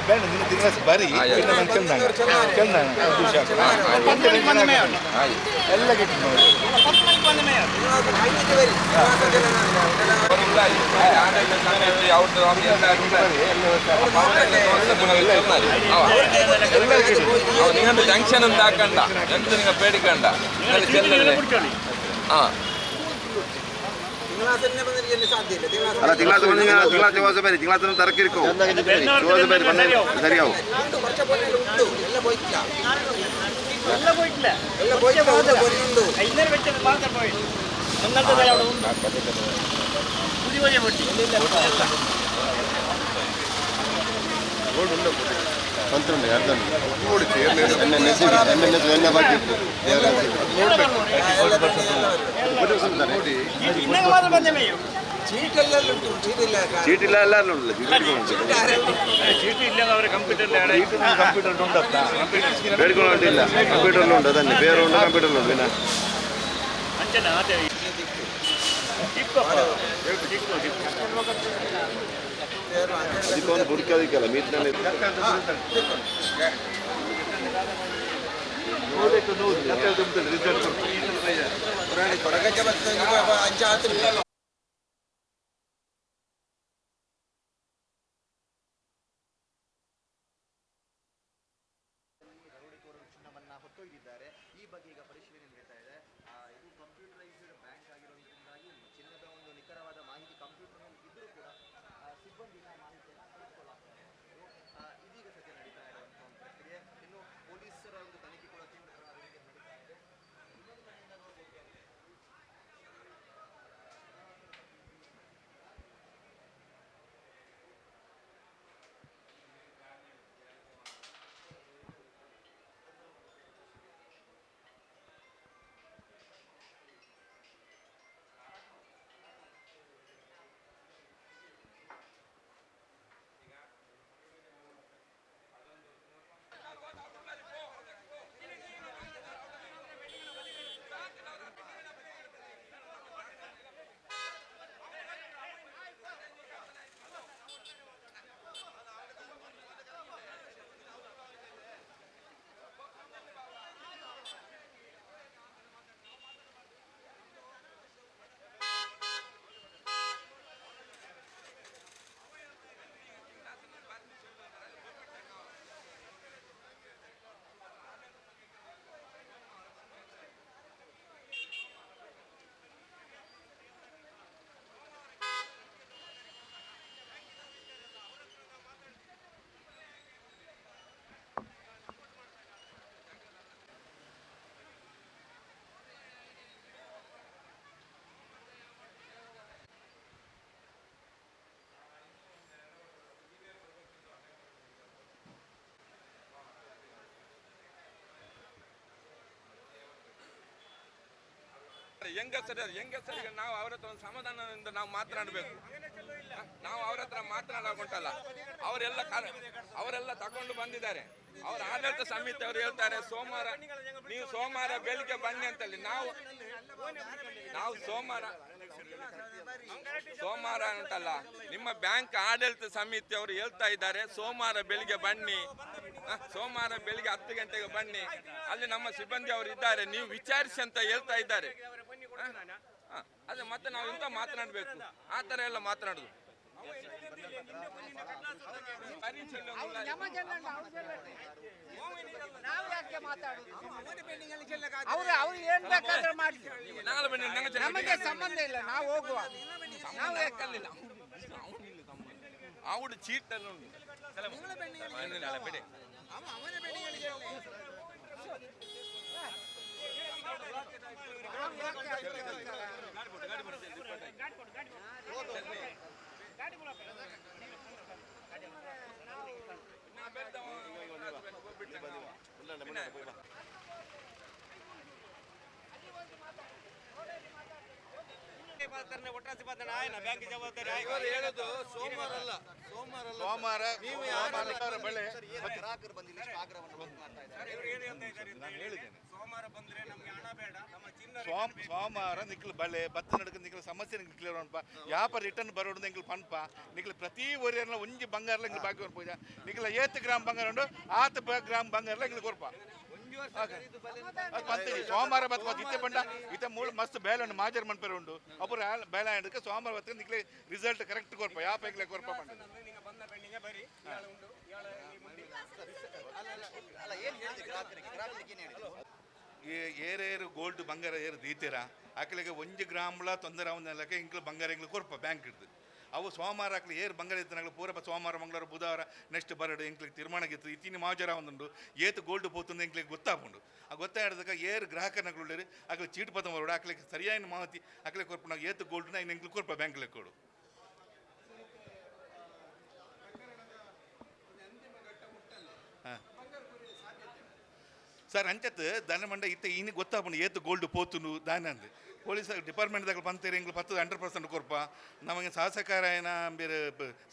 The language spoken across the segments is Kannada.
ಬೇಡ ನಿನ್ನ ತಿಂಗಳ ಬರಿ ನಾನು ಕೇಳ್ದಾನ ಎಲ್ಲ ಕೆಟ್ಟು നിങ്ങൾ ജംഗ്ഷൻ എന്താക്കണ്ട ജംഗ്ഷൻ നിങ്ങൾ പേടിക്കണ്ട അല്ല തിങ്കളാഴ്ച ദിവസം പേര് തിങ്കളാഴ്ച തിരക്കിരിക്കും ദിവസം പേര് വന്നാൽ ശരിയാവും పంతుంది అర్థం బాకీ ಚೀಟಿಲ್ಲ ಎಲ್ಲರೂ ಚೀಟಿ ಇಲ್ಲ ಅವರ ಕಂಪ್ಯೂಟರ್ ಉಂಟತ್ತ ಬೇಡ್ಕೊಳ್ಳೋದಿಲ್ಲ ಕಂಪ್ಯೂಟರ್ಲು ಉಂಟು ಅದನ್ನೇ ಬೇರೆ ಉಂಟು ಕಂಪ್ಯೂಟರ್ಲು ಉಂಟು ವಿನ ಅದಕ್ಕೊಂದು ಬುಡಕೋದಿಕ್ಕಲ್ಲ ಮೀಟಿನಲ್ಲಿ ಹೊತ್ತೊಯ್ದಿದ್ದಾರೆ. ಈ ಬಗ್ಗೆ ಈಗ ಪರಿಶೀಲನೆ ನಡೀತಾ ಇದೆ. ಇದು ಕಂಪ್ಯೂಟರೈಸ್ಡ್ ಬ್ಯಾಂಕ್ ಆಗಿರೋದ್ರಿಂದಾಗಿ ಚಿನ್ನದ ಒಂದು ನಿಖರವಾದ ಮಾಹಿತಿ ಕಂಪ್ಯೂಟರ್ನಲ್ಲಿ ಇದ್ರೂ ಕೂಡ ಸಿಬ್ಬಂದಿನ ಮಾಹಿತಿಯನ್ನು ಪಡೆದುಕೊಳ್ಳಲಾಗ್ತದೆ. ಇದೀಗ ಸದ್ಯ ನಡೀತಾ ಇರುವಂತಹ ಒಂದು ಪ್ರಕ್ರಿಯೆ. ಇನ್ನು ಪೊಲೀಸರ ಒಂದು ತನಿಖೆ ಕೂಡ ತೀವ್ರವಾಗಿ ನಡೀತಾ ಇದೆ. ಇನ್ನೊಂದು ಕಡೆಯಿಂದ ನೋಡಬಹುದು ಹೆಂಗಸರಿಗೆ ನಾವು ಅವ್ರ ಹತ್ರ ಒಂದು ಸಮಾಧಾನದಿಂದ ನಾವು ಮಾತನಾಡಬೇಕು. ನಾವು ಅವ್ರ ಹತ್ರ ಮಾತನಾಡೋಗುಂಟಲ್ಲ. ಅವರೆಲ್ಲ ತಗೊಂಡು ಬಂದಿದ್ದಾರೆ. ಅವ್ರ ಆಡಳಿತ ಸಮಿತಿ ಅವರು ಹೇಳ್ತಾರೆ ನೀವು ಸೋಮವಾರ ಬೆಳಿಗ್ಗೆ ಬನ್ನಿ ಅಂತಲ್ಲಿ. ನಾವು ಸೋಮವಾರ ಉಂಟಲ್ಲ, ನಿಮ್ಮ ಬ್ಯಾಂಕ್ ಆಡಳಿತ ಸಮಿತಿ ಅವರು ಹೇಳ್ತಾ ಇದ್ದಾರೆ ಸೋಮವಾರ ಬೆಳಿಗ್ಗೆ ಬನ್ನಿ, ಸೋಮವಾರ ಬೆಳಿಗ್ಗೆ 10 ಗಂಟೆಗೆ ಬನ್ನಿ, ಅಲ್ಲಿ ನಮ್ಮ ಸಿಬ್ಬಂದಿ ಅವರು ಇದ್ದಾರೆ, ನೀವು ವಿಚಾರಿಸಿ ಅಂತ ಹೇಳ್ತಾ ಇದ್ದಾರೆ. ಅದೇ ಮತ್ತೆ ನಾವು ಇಂತ ಮಾತನಾಡಬೇಕು, ಆ ತರ ಎಲ್ಲ ಮಾತನಾಡುದು. ನಮಗೆ ಸಂಬಂಧ ಇಲ್ಲ, ನಾವು ಹೋಗುವ. ಅವಳು ಚೀಟಲ್ಲಿ ಉಂಟು ಬಿಡಿ. ಹೇಳೋದು ಸೋಮವಾರ ಗ್ರಾಹಕರು ಬಂದಿಲ್ಲ, ಆಗ್ರಹವನ್ನು ಮಾಡ್ತಾ ಇದ್ದಾರೆ. ನಾನು ಹೇಳಿದ್ದೇನೆ ಸೋಮವಾರ ಬಂದ್ರೆ ನಮ್ಗೆ ಹಣ ಬೇಡ, ನಮ್ಮ ಚಿನ್ನ ಸೋಮವಾರ ನಿಕ್ಲು ಬಳೆ ಬತ್ತ ನಡಕ ನಿಕ್ಲ ಸಮಸ್ಯೆ ನಿಕ್ಲು ಕ್ಲಿಯರ್ ಅನ್ಪ ಯಾಪ ರಿಟರ್ನ್ ಬರೋಡು ನಿಕ್ಲು ಪನ್ಪ ನಿಕ್ಲು ಪ್ರತಿ ಓರಿಯರ್ನ ಒಂಜಿ ಬಂಗಾರಲ ನಿಕ್ಲು ಬಾಕಿ ಕೊರ್ಪೋಜ ನಿಕ್ಲ 8 ಗ್ರಾಮ್ ಬಂಗಾರ ಉಂಡು 8 ಗ್ರಾಮ್ ಬಂಗಾರಲ ನಿಕ್ಲು ಕೊರ್ಪ ಸೋಮವಾರ ಬತ್ತ ಇತ್ತೆ ಪಂಡ ಇತ್ತೆ ಮೂಲ ಮಸ್ತ್ ಬೇಲೆ ಉಂಡು ಮಾಜರ್ ಮನ್ಪೇರು ಉಂಡು ಅಪುರ ಬೇಲೆ ಆಂಡಕ್ಕೆ ಸೋಮವಾರ ಬತ್ತ ನಿಕ್ಲೆ ರಿಸಲ್ಟ್ ಕರೆಕ್ಟ್ ಕೊರ್ಪ ಯಾಪ ಇಕ್ಲೆ ಕೊರ್ಪ ಪಂಡ ಅಲ್ಲ ಏನು ಹೇಳಿದ್ರಿ ಗ್ರಾಹಕರಿಗೆ ಏನು ಹೇಳಿದ್ರು? ಏರೇರು ಗೋಲ್ಡ್ ಬಂಗಾರ ಏರು ದೀತೀರ ಆಕಲಿಗೆ 1 ಗ್ರಾಮ್ಲ ತೊಂದರೆ ಅವನ್ನೆಲ್ಲಕ್ಕೆ ಇಂಕ್ಲು ಬಂಗಾರ ಇಂಕ್ಲು ಕೊರ್ಪ ಬ್ಯಾಂಕ್ ಇಡ್ದು ಅವು ಸೋಮವಾರ ಹಾಕ್ಲಿ ಏರು ಬಂಗಾರ ಇತ್ತು ಪೂರ ಸೋಮವಾರ ಮಂಗಳವಾರ ಬುಧವಾರ ನೆಕ್ಸ್ಟ್ ಬರಡು ಇಂಕ್ಲಿಗೆ ತೀರ್ಮಾನಕ್ಕಿತ್ತು ಇತ್ತಿನ ಮಾಜರ ಒಂದುಂಡು ಏತು ಗೋಲ್ಡ್ ಪೋತುಂದು ಇಂಕ್ಲಿಗೆ ಗೊತ್ತಾಪುಂಡು ಆ ಗೊತ್ತಾಡಿದಾಗ ಏರು ಗ್ರಾಹಕನಗಳು ಆಕಲಿ ಚೀಟ್ ಪದ ಬರೋಡು ಆಕಲಿಗೆ ಸರಿಯಾದ ಮಾಹಿತಿ ಆಕಲಿಗೆ ಕೊರ್ಪ ನಾವು ಏತು ಗೋಲ್ಡ್ನ ಇನ್ನು ಇಂಕ್ಲು ಕೊರ್ಪ ಬ್ಯಾಂಕ್ಲೆ ಕೊಡು ಹಾಂ ಸರ್ ಅಂಚತ್ ದನ ಮಂಡ ಇತ್ತೆ ಇನ್ನು ಗೊತ್ತಾಪುಂಡು ಏತು ಗೋಲ್ಡ್ ಪೋತುನು ದಾನ ಅಂದು ಪೊಲೀಸ್ ಡಿಪಾರ್ಟ್ಮೆಂಟ್ದಾಗ ಪಂತೀರಿ ಇಂಗ್ಲು 100% ಕೊರ್ಪ ನಮಗೆ ಶಾಸಕರ ಏನ ಬೇರೆ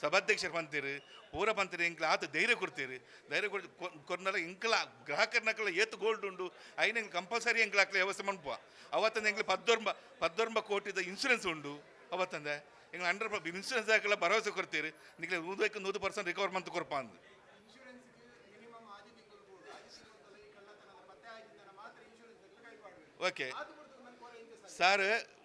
ಸಭಾಧ್ಯಕ್ಷರು ಪಂತೀರಿ ಪೂರ ಪಂತೀರಿ ಇಂಕ್ಲ ಆತ ಧೈರ್ಯ ಕೊಡ್ತೀರಿ ಧೈರ್ಯ ಕೊಡ್ನಾರ ಇಂಕ್ಲ ಗ್ರಾಹಕರ್ನಕ್ಲ ಏತು ಗೋಲ್ಡ್ ಉಂಡು ಐನ ಇಂಗ್ಲು ಕಂಪಲ್ಸರಿ ಇಂಕ್ಲ ಹಾಕ್ಲಿ ವ್ಯವಸ್ಥೆ ಮನ್ಪ ಅವತ್ತಂದ ಇಂಗ್ಲು 14 ಕೋಟಿದ ಇನ್ಸೂರೆನ್ಸ್ ಉಂಡು ಅವತ್ತಂದೆ ಇಂಗ್ಲು 100% ಇನ್ಸೂರೆನ್ಸ್ ಹಾಕಲ್ಲ ಭರವಸೆ ಕೊಡ್ತೀರಿ ನಿಕ್ಲೆ 100% ರಿಕವರ್ ಮಂತ್ ಕೊರ್ಪ ಅಂದು ಓಕೆ ಸಾರ್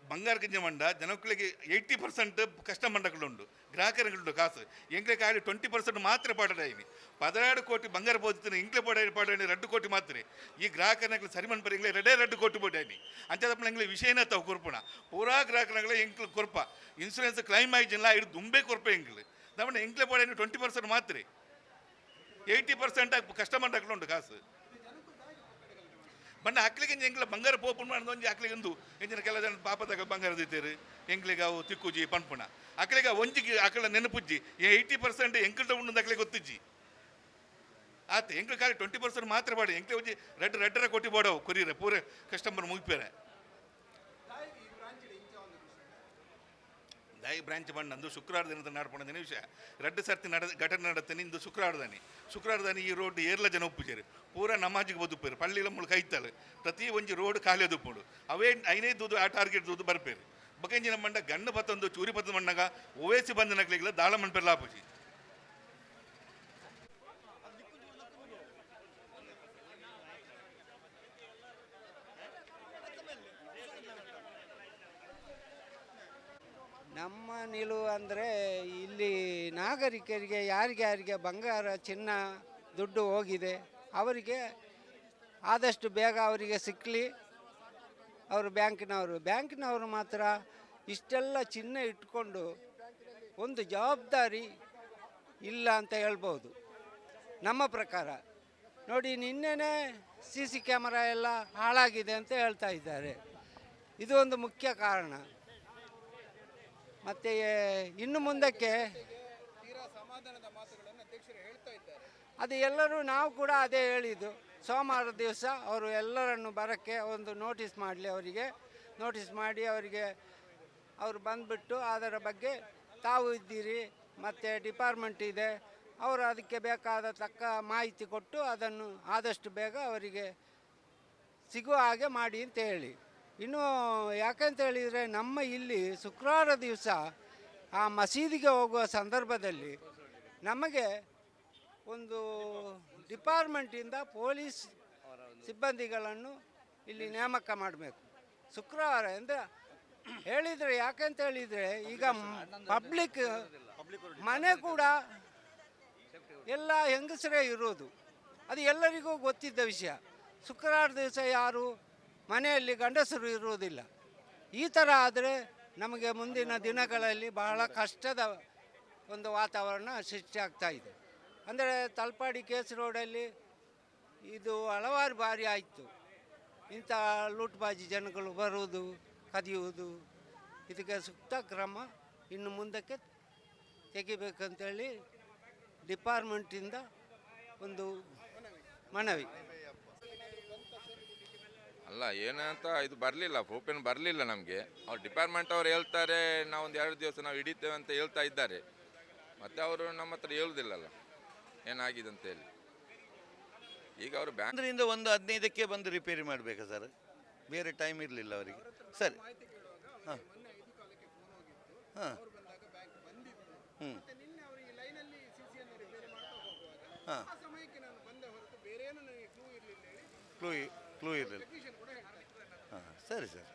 ಬಂಗಾರ ಗಿಂಜ ಮಂಡ ಜನಗಳಿಗೆ 80% ಕಷ್ಟ ಮಂಡಗಳುಂಡು ಗ್ರಾಹಕರುಂಡು ಕಾಸು ಎಂಗ್ಲೆ ಕಾಯಿ 20% ಮಾತ್ರ ಪಾಡಾಯಿನಿ 16 ಕೋಟಿ ಬಂಗಾರ ಬೋದಿತ್ತು ಇಂಗ್ಲೆ ಪಾಡಾಯಿ 2 ಕೋಟಿ ಮಾತ್ರ ಈ ಗ್ರಾಹಕರಿಗೆ ಸರಿ ಮನ್ಪರಿ ಇಂಗ್ಲೆ 2 ಕೋಟಿ ಬೋಡಾಯಿನಿ ಅಂಚದಪ್ಪ ಇಂಗ್ಲೆ ವಿಷಯನ ತಾವು ಕೊರ್ಪುಣ ಪೂರಾ ಗ್ರಾಹಕರುಗಳ ಎಂಕ್ಲು ಕೊರ್ಪ ಇನ್ಸೂರೆನ್ಸ್ ಕ್ಲೈಮ್ ಆಯ್ಜಿಲ್ಲ ಇದು ದುಂಬೆ ಕೊರ್ಪ ಎಂಗ್ಲು ನಮ್ಮ ಎಂಗ್ಲೆ ಪಾಡಾಯಿನಿ 20% ಮಾತ್ರ 80% ಕಷ್ಟ ಮಂಡಗಳುಂಡು ಕಾಸು ಬಣ್ಣ ಅಕ್ಲಿಗೆ ಎಂಗ್ಲ ಬಂಗಾರ ಪೋಪುಣ ಒಂಜಿ ಅಕ್ಲಿಗೆ ಒಂದು ಎಂಜಿನ ಕೆಲ ಜನ ಪಾಪದಾಗ ಬಂಗಾರ ದಿತ್ತೇರು ಎಂಗ್ಲಿಗೆ ಅವು ತಿಕ್ಕುಜಿ ಪನ್ಪುಣ ಅಕ್ಲಿಗೆ ಒಂಜಿಗೆ ಅಕ್ಕಳ ನೆನಪುಜ್ಜಿ 80% ಎಂಕಲ್ಟ ಉಂಡು ಅಕ್ಲಿಗೆ ಗೊತ್ತಿಜ್ಜಿ ಆತ ಎಂಕ್ಲ ಖಾಲಿ 20% ಮಾತ್ರ ಬಾಡಿ ಎಂಕ್ಲೆ ಒಂಜಿ ರೆಡ್ಡರ ಕೊಟ್ಟಿ ಬೋಡವು ಕೊರಿಯರೆ ಪೂರ ಕಸ್ಟಮರ್ ಮುಗಿಪೇರೆ ದಾಯಿ ಬ್ರಾಂಚ್ ಬಂದು ಶುಕ್ರವಾರ ದಿನದ ನಡ್ಪೊಂದಿನ ವಿಷಯ 2 ಸರ್ತಿ ಘಟನೆ ನಡತ್ತೇನೆ ಇಂದು ಶುಕ್ರವಾರದಾನಿ ಈ ರೋಡ್ ಏರ್ಲ ಜನ ಒಪ್ಪುಜೇರು ಪೂರ ನಮಾಜಿಗೆ ಬದುಪೇರು ಪಳ್ಳಿಲ ಮುಳು ಕೈತಲ್ಲ ಪ್ರತಿ ಒಂಜಿ ರೋಡ್ ಖಾಲಿ ಒದುಪುಡು ಅವೇ ಐನೇ ದೂದು ಆ ಟಾರ್ಗೆಟ್ ದೂದು ಬರ್ಪೇರು ಬಕಂಜಿನ ಮಂಡ ಗಣ್ಣು ಪತ್ತೊಂದು ಚೂರಿ ಪತ್ತೊಂದು ಮಣ್ಣಾಗ ಓವೇಸಿ ಬಂದ ನಕ್ಲಿಗ್ಲ ದಾಳ ಮಣ್ಪೇರು ಲಾಪುಜಿ ನಮ್ಮ ನಿಲುವು ಅಂದರೆ ಇಲ್ಲಿ ನಾಗರಿಕರಿಗೆ ಯಾರಿಗೆ ಬಂಗಾರ ಚಿನ್ನ ದುಡ್ಡು ಹೋಗಿದೆ ಅವರಿಗೆ ಆದಷ್ಟು ಬೇಗ ಅವರಿಗೆ ಸಿಕ್ಕಲಿ ಅವರು ಬ್ಯಾಂಕಿನವರು ಮಾತ್ರ ಇಷ್ಟೆಲ್ಲ ಚಿನ್ನ ಇಟ್ಕೊಂಡು ಒಂದು ಜವಾಬ್ದಾರಿ ಇಲ್ಲ ಅಂತ ಹೇಳ್ಬೋದು ನಮ್ಮ ಪ್ರಕಾರ. ನೋಡಿ ನಿನ್ನೆನೇ CC ಕ್ಯಾಮರಾ ಎಲ್ಲ ಹಾಳಾಗಿದೆ ಅಂತ ಹೇಳ್ತಾ ಇದ್ದಾರೆ, ಇದು ಒಂದು ಮುಖ್ಯ ಕಾರಣ. ಮತ್ತು ಇನ್ನು ಮುಂದಕ್ಕೆ ಅದು ಎಲ್ಲರೂ ನಾವು ಕೂಡ ಅದೇ ಹೇಳಿದ್ದು, ಸೋಮವಾರ ದಿವಸ ಅವರು ಎಲ್ಲರನ್ನು ಬರೋಕ್ಕೆ ಒಂದು ನೋಟಿಸ್ ಮಾಡಲಿ, ನೋಟಿಸ್ ಮಾಡಿ ಅವರಿಗೆ ಅವರು ಬಂದುಬಿಟ್ಟು ಅದರ ಬಗ್ಗೆ ತಾವು ಇದ್ದೀರಿ ಮತ್ತು ಡಿಪಾರ್ಟ್ಮೆಂಟ್ ಇದೆ, ಅವರು ಅದಕ್ಕೆ ಬೇಕಾದ ತಕ್ಕ ಮಾಹಿತಿ ಕೊಟ್ಟು ಅದನ್ನು ಆದಷ್ಟು ಬೇಗ ಅವರಿಗೆ ಸಿಗುವ ಹಾಗೆ ಮಾಡಿ ಅಂತ ಹೇಳಿ. ಇನ್ನು ಯಾಕಂತ ಹೇಳಿದರೆ ನಮ್ಮ ಇಲ್ಲಿ ಶುಕ್ರವಾರ ದಿವಸ ಆ ಮಸೀದಿಗೆ ಹೋಗುವ ಸಂದರ್ಭದಲ್ಲಿ ನಮಗೆ ಒಂದು ಡಿಪಾರ್ಟ್ಮೆಂಟಿಂದ ಪೊಲೀಸ್ ಸಿಬ್ಬಂದಿಗಳನ್ನು ಇಲ್ಲಿ ನೇಮಕ ಮಾಡಬೇಕು ಶುಕ್ರವಾರ ಅಂದರೆ ಹೇಳಿದರೆ. ಯಾಕಂತ ಹೇಳಿದರೆ ಈಗ ಪಬ್ಲಿಕ್ ಮನೆ ಕೂಡ ಎಲ್ಲ ಹೆಂಗಸರೇ ಇರೋದು, ಅದು ಎಲ್ಲರಿಗೂ ಗೊತ್ತಿದ್ದ ವಿಷಯ. ಶುಕ್ರವಾರ ದಿವಸ ಯಾರು ಮನೆಯಲ್ಲಿ ಗಂಡಸರು ಇರುವುದಿಲ್ಲ. ಈ ಥರ ಆದರೆ ನಮಗೆ ಮುಂದಿನ ದಿನಗಳಲ್ಲಿ ಬಹಳ ಕಷ್ಟದ ಒಂದು ವಾತಾವರಣ ಸೃಷ್ಟಿಯಾಗ್ತಾ ಇದೆ. ಅಂದರೆ ತಲಪಾಡಿ ಕೇಸ್ ರೋಡಲ್ಲಿ ಇದು ಹಲವಾರು ಬಾರಿ ಆಯಿತು, ಇಂಥ ಲೂಟ್ಬಾಜಿ ಜನಗಳು ಬರುವುದು, ಕದಿಯುವುದು. ಇದಕ್ಕೆ ಸೂಕ್ತ ಕ್ರಮ ಇನ್ನು ಮುಂದಕ್ಕೆ ತೆಗಿಬೇಕಂತೇಳಿ ಡಿಪಾರ್ಟ್ಮೆಂಟಿಂದ ಒಂದು ಮನವಿ. ಅಲ್ಲ ಏನಂತ ಇದು ಬರಲಿಲ್ಲ, ಓಪನ್ ಬರಲಿಲ್ಲ ನಮಗೆ. ಅವ್ರು ಡಿಪಾರ್ಟ್ಮೆಂಟ್ ಅವ್ರು ಹೇಳ್ತಾರೆ ನಾವೊಂದು 2 ದಿವಸ ನಾವು ಹಿಡಿತೇವೆ ಅಂತ ಹೇಳ್ತಾ ಇದ್ದಾರೆ, ಮತ್ತು ಅವರು ನಮ್ಮ ಹತ್ರ ಹೇಳುವುದಿಲ್ಲಲ್ಲ ಏನಾಗಿದೆ ಅಂತೇಳಿ. ಈಗ ಅವರು ಬ್ಯಾಂಕ್ರಿಂದ ಒಂದು 15ಕ್ಕೆ ಬಂದು ರಿಪೇರಿ ಮಾಡಬೇಕಾ ಸರ್? ಬೇರೆ ಟೈಮ್ ಇರಲಿಲ್ಲ ಅವರಿಗೆ. ಸರಿ ಹಾಂ ಹಾಂ ಹ್ಞೂ ಹಾಂ ಕ್ಲೂ ಇರಲಿಲ್ಲ. ಹಾಂ ಸರಿ ಸರ್.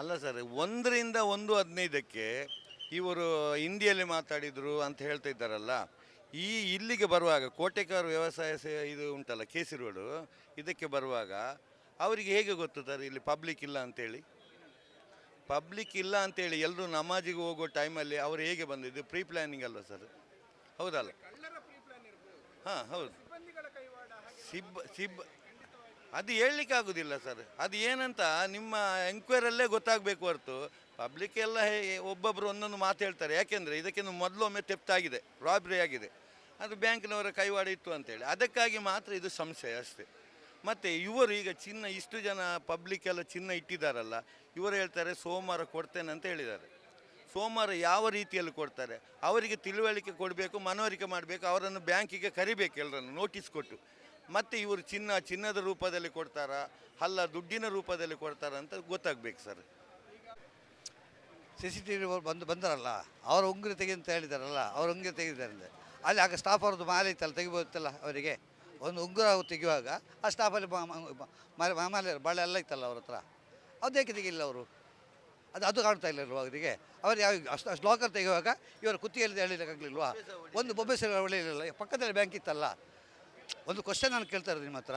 ಅಲ್ಲ ಸರ್, 1ರಿಂದ 1:15ಕ್ಕೆ ಇವರು ಹಿಂದಿಯಲ್ಲಿ ಮಾತಾಡಿದರು ಅಂತ ಹೇಳ್ತಾ ಇದ್ದಾರಲ್ಲ. ಇಲ್ಲಿಗೆ ಬರುವಾಗ ಕೋಟೆಕಾರ್ ವ್ಯವಸಾಯ ಇದು ಉಂಟಲ್ಲ KC ರೋಡು, ಇದಕ್ಕೆ ಬರುವಾಗ ಅವರಿಗೆ ಹೇಗೆ ಗೊತ್ತು ಸರ್ ಇಲ್ಲಿ ಪಬ್ಲಿಕ್ ಇಲ್ಲ ಅಂತೇಳಿ? ಪಬ್ಲಿಕ್ ಇಲ್ಲ ಅಂತೇಳಿ ಎಲ್ಲರೂ ನಮಾಜಿಗೆ ಹೋಗೋ ಟೈಮಲ್ಲಿ ಅವರು ಹೇಗೆ ಬಂದಿದ್ದು? ಪ್ರೀ ಪ್ಲ್ಯಾನಿಂಗ್ ಅಲ್ವ ಸರ್? ಹೌದಲ್ಲ? ಹಾಂ ಹೌದು. ಅದು ಹೇಳಲಿಕ್ಕೆ ಆಗೋದಿಲ್ಲ ಸರ್. ಅದು ಏನಂತ ನಿಮ್ಮ ಎಂಕ್ವೈರಲ್ಲೇ ಗೊತ್ತಾಗಬೇಕು ಹೊರತು ಪಬ್ಲಿಕ್ ಎಲ್ಲ ಒಬ್ಬೊಬ್ಬರು ಒಂದೊಂದು ಮಾತು ಹೇಳ್ತಾರೆ. ಯಾಕೆಂದರೆ ಇದಕ್ಕಿಂತ ಮೊದಲೊಮ್ಮೆ ತೆಪ್ತಾಗಿದೆ, ರಾಬ್ರಿ ಆಗಿದೆ, ಅದು ಬ್ಯಾಂಕ್ನವರ ಕೈವಾಡ ಇತ್ತು ಅಂತೇಳಿ. ಅದಕ್ಕಾಗಿ ಮಾತ್ರ ಇದು ಸಂಶಯ ಅಷ್ಟೇ. ಮತ್ತು ಇವರು ಈಗ ಚಿನ್ನ ಇಷ್ಟು ಜನ ಪಬ್ಲಿಕ್ ಎಲ್ಲ ಚಿನ್ನ ಇಟ್ಟಿದ್ದಾರಲ್ಲ, ಇವರು ಹೇಳ್ತಾರೆ ಸೋಮವಾರ ಕೊಡ್ತೇನೆ ಅಂತ ಹೇಳಿದ್ದಾರೆ. ಸೋಮವಾರ ಯಾವ ರೀತಿಯಲ್ಲಿ ಕೊಡ್ತಾರೆ? ಅವರಿಗೆ ತಿಳುವಳಿಕೆ ಕೊಡಬೇಕು, ಮನವರಿಕೆ ಮಾಡಬೇಕು, ಅವರನ್ನು ಬ್ಯಾಂಕಿಗೆ ಕರಿಬೇಕು, ಎಲ್ಲರನ್ನು ನೋಟಿಸ್ ಕೊಟ್ಟು. ಮತ್ತು ಇವರು ಚಿನ್ನದ ರೂಪದಲ್ಲಿ ಕೊಡ್ತಾರಾ ಅಲ್ಲ ದುಡ್ಡಿನ ರೂಪದಲ್ಲಿ ಕೊಡ್ತಾರಾ ಅಂತ ಗೊತ್ತಾಗಬೇಕು ಸರ್. CCTV ಬಂದರಲ್ಲ, ಅವರ ಉಂಗುರ ತೆಗಿ ಅಂತ ಹೇಳಿದಾರಲ್ಲ, ಅವ್ರ ಉಂಗುರ ತೆಗೆದಿದ್ದಾರೆ. ಅಲ್ಲಿ ಆಗ ಸ್ಟಾಫ್ ಅವ್ರದ್ದು ಮಾಲೆ ಇತ್ತಲ್ಲ, ತೆಗಿಬೋದಿತ್ತಲ್ಲ ಅವರಿಗೆ. ಒಂದು ಉಂಗುರ ತೆಗೆಯುವಾಗ ಆ ಸ್ಟಾಫಲ್ಲಿ ಮಾಲೆ ಬಳೆ ಎಲ್ಲ ಇತ್ತಲ್ಲ ಅವ್ರ ಹತ್ರ, ಅದೇಕೆ ತೆಗಿಲ್ಲ ಅವರು? ಅದು ಕಾಣ್ತಾ ಇಲ್ಲ ಅವರಿಗೆ. ಅವ್ರು ಯಾವ ಅಷ್ಟು ಲಾಕರ್ ತೆಗೆಯುವಾಗ ಇವರು ಕುತ್ತಿಗೆಯಲ್ಲಿ ಎಳಿಲಿಕ್ಕಾಗಲಿಲ್ವಾ? ಒಂದು ಬೊಬ್ಬೆ ಸಲ ಹೊಳೆಯಲಿಲ್ಲ, ಪಕ್ಕದಲ್ಲಿ ಬ್ಯಾಂಕ್ ಇತ್ತಲ್ಲ. ಒಂದು ಕ್ವಶನ್ ನಾನು ಕೇಳ್ತಾ ಇರೋದು ನಿಮ್ಮ ಹತ್ರ,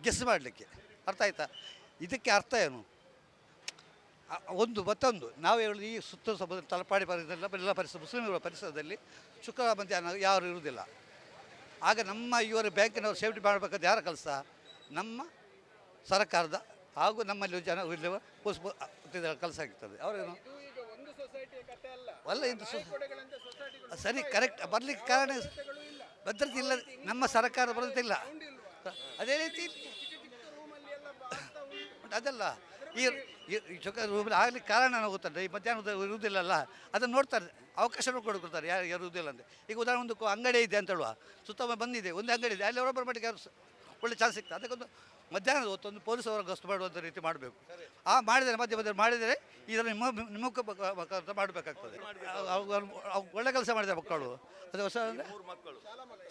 ಗೆಸ್ ಮಾಡಲಿಕ್ಕೆ. ಅರ್ಥ ಆಯ್ತಾ? ಇದಕ್ಕೆ ಅರ್ಥ ಏನು? ಮತ್ತೊಂದು ನಾವು ಹೇಳೋದು, ಈ ಸುತ್ತ ತಲಪಾಡಿ ಪರಿಸರ ಪರಿಸರ ಮುಸ್ಲಿಮರ ಪರಿಸರದಲ್ಲಿ ಶುಕ್ರವಾರ ಮಧ್ಯಾಹ್ನ ಯಾರು ಇರುವುದಿಲ್ಲ. ಆಗ ಇವರ ಬ್ಯಾಂಕಿನವರು ಸೇಫ್ಟಿ ಮಾಡಬೇಕಾದ ಯಾರ ಕೆಲಸ? ನಮ್ಮ ಸರ್ಕಾರದ ಹಾಗೂ ನಮ್ಮಲ್ಲಿ ಜನ ಕೆಲಸ ಆಗ್ತದೆ. ಅವರೇನು ಅಲ್ಲ, ಇದು ಸರಿ ಕರೆಕ್ಟ್ ಬರಲಿಕ್ಕೆ ಕಾರಣ ಭದ್ರತೆ ಇಲ್ಲ, ನಮ್ಮ ಸರ್ಕಾರ ಬರೋದಿಲ್ಲ. ಅದೇ ರೀತಿ ಅದಲ್ಲ, ಈ ರೂಮಲ್ಲಿ ಆಗಲಿಕ್ಕೆ ಕಾರಣ ಗೊತ್ತಲ್ಲ, ಈ ಮಧ್ಯಾಹ್ನ ಇರುವುದಿಲ್ಲಲ್ಲ, ಅದನ್ನು ನೋಡ್ತಾರೆ, ಅವಕಾಶ ಕೊಡ್ಕೊಡ್ತಾರೆ ಯಾರು ಇರುವುದಿಲ್ಲ ಅಂತ. ಈಗ ಉದಾಹರಣೆ ಒಂದು ಅಂಗಡಿ ಇದೆ ಅಂತ ಹೇಳುವ, ಸುತ್ತ ಬಂದಿದೆ ಒಂದು ಅಂಗಡಿ ಇದೆ, ಅಲ್ಲಿ ಅವರೊಬ್ಬರ ಮಟ್ಟಿಗೆ ಯಾರು ಒಳ್ಳೆ ಚಾನ್ಸ್ ಸಿಗ್ತದೆ. ಅದಕ್ಕೊಂದು ಮಧ್ಯಾಹ್ನದ ಹೊತ್ತೊಂದು ಪೊಲೀಸ್ ಅವರ ಗಸ್ತು ಮಾಡುವಂಥ ರೀತಿ ಮಾಡಬೇಕು. ಮಾಡಿದರೆ ಮಧ್ಯೆ ಮಾಡಿದರೆ ಇದನ್ನು ನಿಮ್ಮುಖ ಮಾಡಬೇಕಾಗ್ತದೆ. ಒಳ್ಳೆ ಕೆಲಸ ಮಾಡಿದ ಮಕ್ಕಳು, ಅದು ಹೊಸ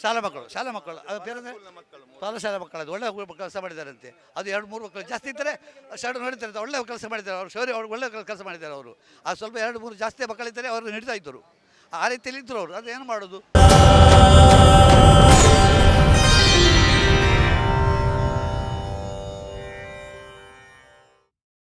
ಶಾಲಾ ಮಕ್ಕಳು ಅದು ಬೇರೆ ಶಾಲಾ ಮಕ್ಕಳು ಅದು ಒಳ್ಳೆ ಕೆಲಸ ಮಾಡಿದ್ದಾರಂತೆ. ಅದು 2-3 ಮಕ್ಕಳು ಜಾಸ್ತಿ ಇದ್ದರೆ ಶರ್ಟ್ ನೋಡಿದ್ದಾರೆ, ಒಳ್ಳೆ ಕೆಲಸ ಮಾಡಿದ್ದಾರೆ ಅವರು. ಅವ್ರು ಒಳ್ಳೆ ಕೆಲಸ ಮಾಡಿದ್ದಾರೆ ಅವರು. ಅದು ಸ್ವಲ್ಪ 2-3 ಜಾಸ್ತಿ ಮಕ್ಕಳಿದ್ದರೆ ಅವರು ಹಿಡಿತಾ ಇದ್ದರು. ಆ ರೀತಿಯಲ್ಲಿ ಇದ್ದರು ಅವರು. ಅದು ಏನು ಮಾಡೋದು?